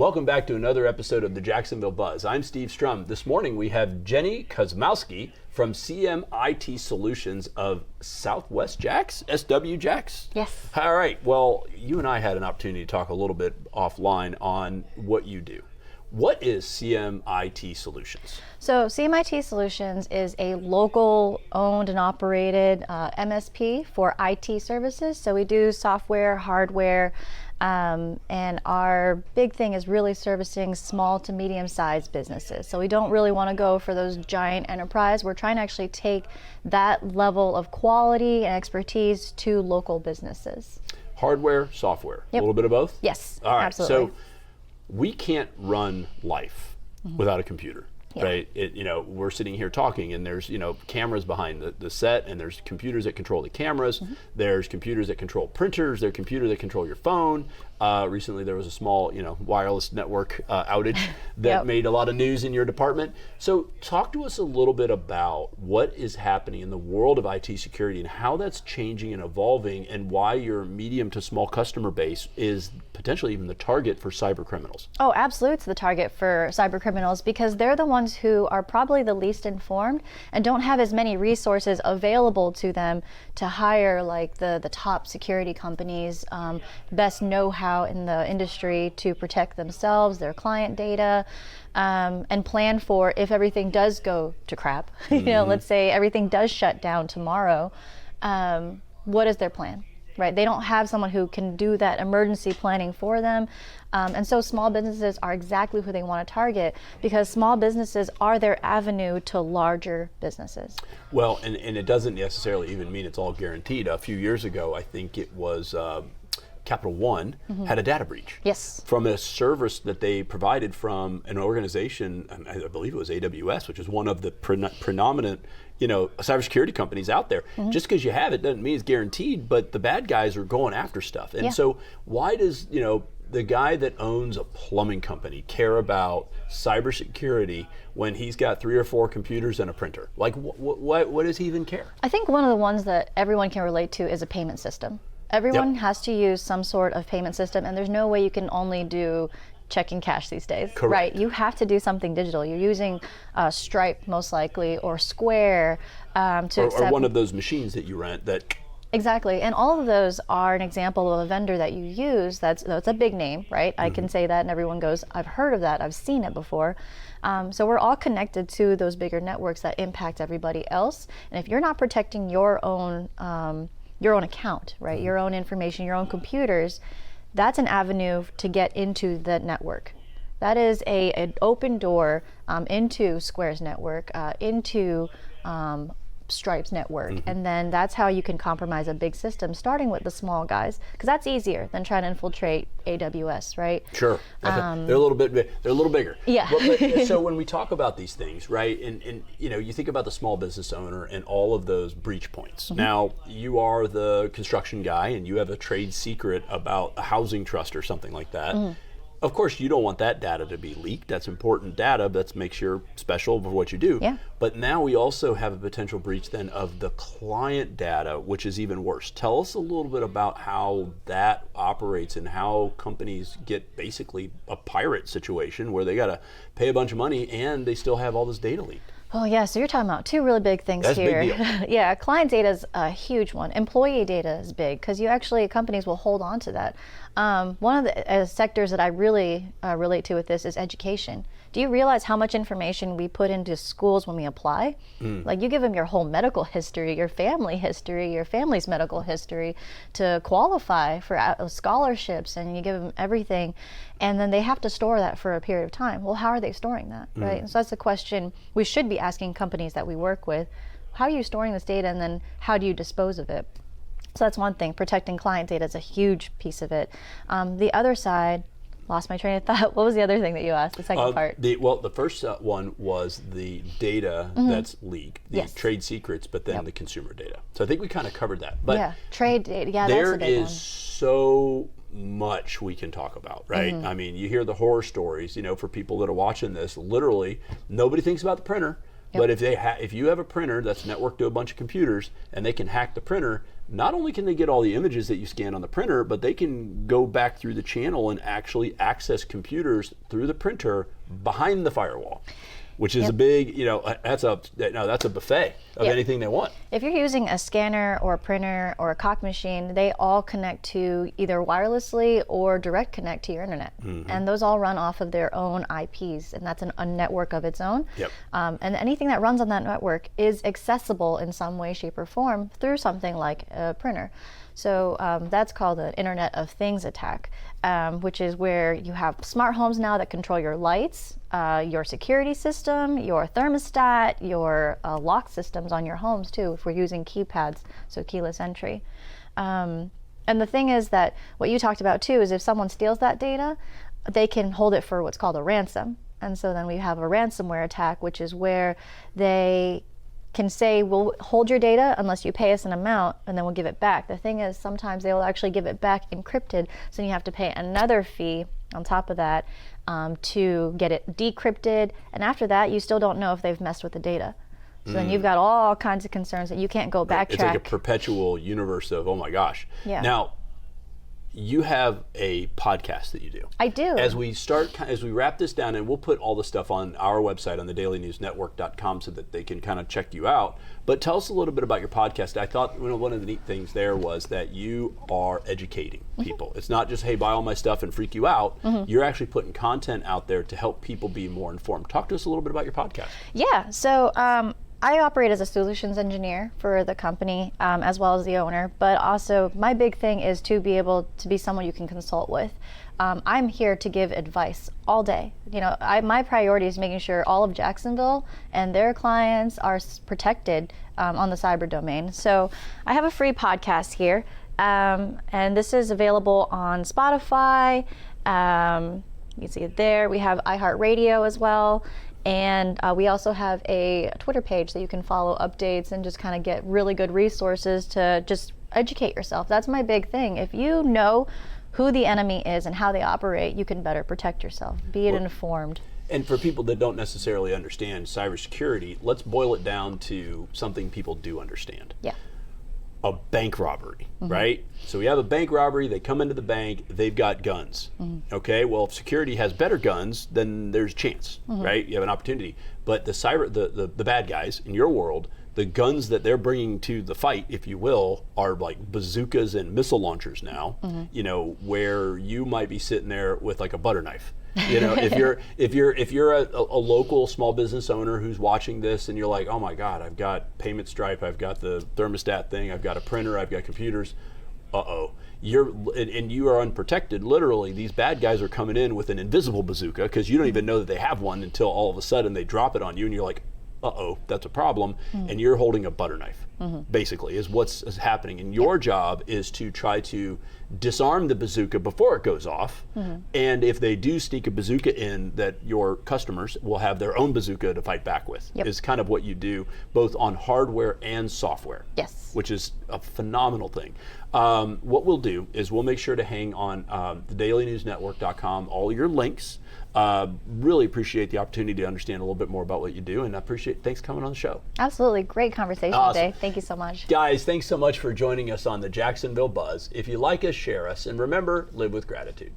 Welcome back to another episode of the Jacksonville Buzz. I'm Steve Strum. This morning we have Jennii Kosmowski from CMIT Solutions of Southwest Jacks, SW Jacks? Yes. All right, well, you and I had an opportunity to talk a little bit offline on what you do. What is CMIT Solutions? So CMIT Solutions is a local owned and operated MSP for IT services. So we do software, hardware, and our big thing is really servicing small to medium-sized businesses. So we don't really want to go for those giant enterprise. We're trying to actually take that level of quality and expertise to local businesses. Hardware, software, Yep. A little bit of both? Yes, All right, absolutely. so we can't run life without a computer. Yeah. Right? We're sitting here talking and there's, cameras behind the set, and there's computers that control the cameras. There's computers that control printers. There's computers that control your phone. Recently there was a small, wireless network outage that Yep. made a lot of news in your department. So talk to us a little bit about what is happening in the world of IT security and how that's changing and evolving, and why your medium to small customer base is potentially even the target for cyber criminals. Oh, absolutely, it's the target for cyber criminals because they're the ones who are probably the least informed and don't have as many resources available to them to hire like the top security companies, best know-how in the industry to protect themselves, their client data, and plan for if everything does go to crap. Let's say everything does shut down tomorrow. What is their plan? Right, they don't have someone who can do that emergency planning for them, and so small businesses are exactly who they want to target because small businesses are their avenue to larger businesses. Well, and it doesn't necessarily even mean it's all guaranteed. A few years ago, I think it was Capital One had a data breach. Yes. From a service that they provided from an organization, I believe it was AWS, which is one of the predominant cybersecurity companies out there. Just because you have it doesn't mean it's guaranteed, but the bad guys are going after stuff. And so why does, the guy that owns a plumbing company care about cybersecurity when he's got 3 or 4 computers and a printer? Like, what does he even care? I think one of the ones that everyone can relate to is a payment system. Everyone has to use some sort of payment system, and there's no way you can only do checking cash these days. Correct. Right? You have to do something digital. You're using Stripe most likely, or Square to or one of those machines that you rent that. Exactly, and all of those are an example of a vendor that you use that's a big name, right? I can say that and everyone goes, I've heard of that, I've seen it before. So we're all connected to those bigger networks that impact everybody else, and if you're not protecting your own account, right? Your own information, your own computers, that's an avenue to get into the network. That is an open door into Square's network, into Stripe's network, and then that's how you can compromise a big system, starting with the small guys, because that's easier than trying to infiltrate AWS, right? Sure, they're a little bigger. Yeah. But so when we talk about these things, right, and you think about the small business owner and all of those breach points. Now, you are the construction guy, and you have a trade secret about a housing trust or something like that. Of course, you don't want that data to be leaked. That's important data. That makes you special for what you do. Yeah. But now we also have a potential breach then of the client data, which is even worse. Tell us a little bit about how that operates and how companies get basically a pirate situation where they got to pay a bunch of money and they still have all this data leaked. Oh yeah, so you're talking about 2 really big things That's here. Big deal. Yeah, client data is a huge one. Employee data is big because companies will hold on to that. One of the sectors that I really relate to with this is education. Do you realize how much information we put into schools when we apply? Like, you give them your whole medical history, your family history, your family's medical history to qualify for scholarships, and you give them everything, and then they have to store that for a period of time. Well, how are they storing that, right? And so that's a question we should be asking companies that we work with. How are you storing this data, and then how do you dispose of it? So that's one thing. Protecting client data is a huge piece of it. The other side, lost my train of thought. What was the other thing that you asked, the second part? The first one was the data that's leaked, the trade secrets, but then the consumer data. So I think we kind of covered that. But trade data, that's a big one. There is so much we can talk about, right? I mean, you hear the horror stories, for people that are watching this. Literally, nobody thinks about the printer. But if you have a printer that's networked to a bunch of computers and they can hack the printer, not only can they get all the images that you scan on the printer, but they can go back through the channel and actually access computers through the printer behind the firewall, which is a big, that's a buffet of anything they want. If you're using a scanner or a printer or a cock machine, they all connect to either wirelessly or direct connect to your internet. And those all run off of their own IPs, and that's a network of its own. And anything that runs on that network is accessible in some way, shape, or form through something like a printer. So that's called an Internet of Things attack, which is where you have smart homes now that control your lights, your security system, your thermostat, your lock systems on your homes too, if we're using keypads, so keyless entry. And the thing is that what you talked about too is if someone steals that data, they can hold it for what's called a ransom. And so then we have a ransomware attack, which is where they can say, we'll hold your data unless you pay us an amount, and then we'll give it back. The thing is, sometimes they will actually give it back encrypted, so you have to pay another fee on top of that to get it decrypted, and after that, you still don't know if they've messed with the data. So then you've got all kinds of concerns that you can't go backtrack. It's like a perpetual universe of, oh my gosh. Now, you have a podcast that you do. I do. As we wrap this down, and we'll put all the stuff on our website on thedailynewsnetwork.com so that they can kind of check you out. But tell us a little bit about your podcast. I thought one of the neat things there was that you are educating people. It's not just, hey, buy all my stuff and freak you out. You're actually putting content out there to help people be more informed. Talk to us a little bit about your podcast. Yeah. So I operate as a solutions engineer for the company, as well as the owner, but also my big thing is to be able to be someone you can consult with. I'm here to give advice all day. My priority is making sure all of Jacksonville and their clients are protected on the cyber domain. So I have a free podcast here, and this is available on Spotify. You can see it there. We have iHeartRadio as well. And we also have a Twitter page that you can follow updates and just kind of get really good resources to just educate yourself. That's my big thing. If you know who the enemy is and how they operate, you can better protect yourself. Be informed. And for people that don't necessarily understand cybersecurity, let's boil it down to something people do understand. Yeah. A bank robbery, right? So we have a bank robbery, they come into the bank, they've got guns. Okay, well, if security has better guns, then there's a chance, right? You have an opportunity. But the bad guys in your world, the guns that they're bringing to the fight, if you will, are like bazookas and missile launchers now, where you might be sitting there with like a butter knife. If you're a local small business owner who's watching this and you're like, oh my God, I've got payment stripe, I've got the thermostat thing, I've got a printer, I've got computers. You are unprotected. Literally, these bad guys are coming in with an invisible bazooka because you don't even know that they have one until all of a sudden they drop it on you and you're like, that's a problem, and you're holding a butter knife, basically, is what's happening. And your job is to try to disarm the bazooka before it goes off, and if they do sneak a bazooka in, that your customers will have their own bazooka to fight back with, is kind of what you do, both on hardware and software, which is a phenomenal thing. What we'll do is we'll make sure to hang on thedailynewsnetwork.com all your links. Really appreciate the opportunity to understand a little bit more about what you do, and I appreciate thanks for coming on the show. Absolutely. Great conversation today. Thank you so much. Guys, thanks so much for joining us on the Jacksonville Buzz. If you like us, share us, and remember, live with gratitude.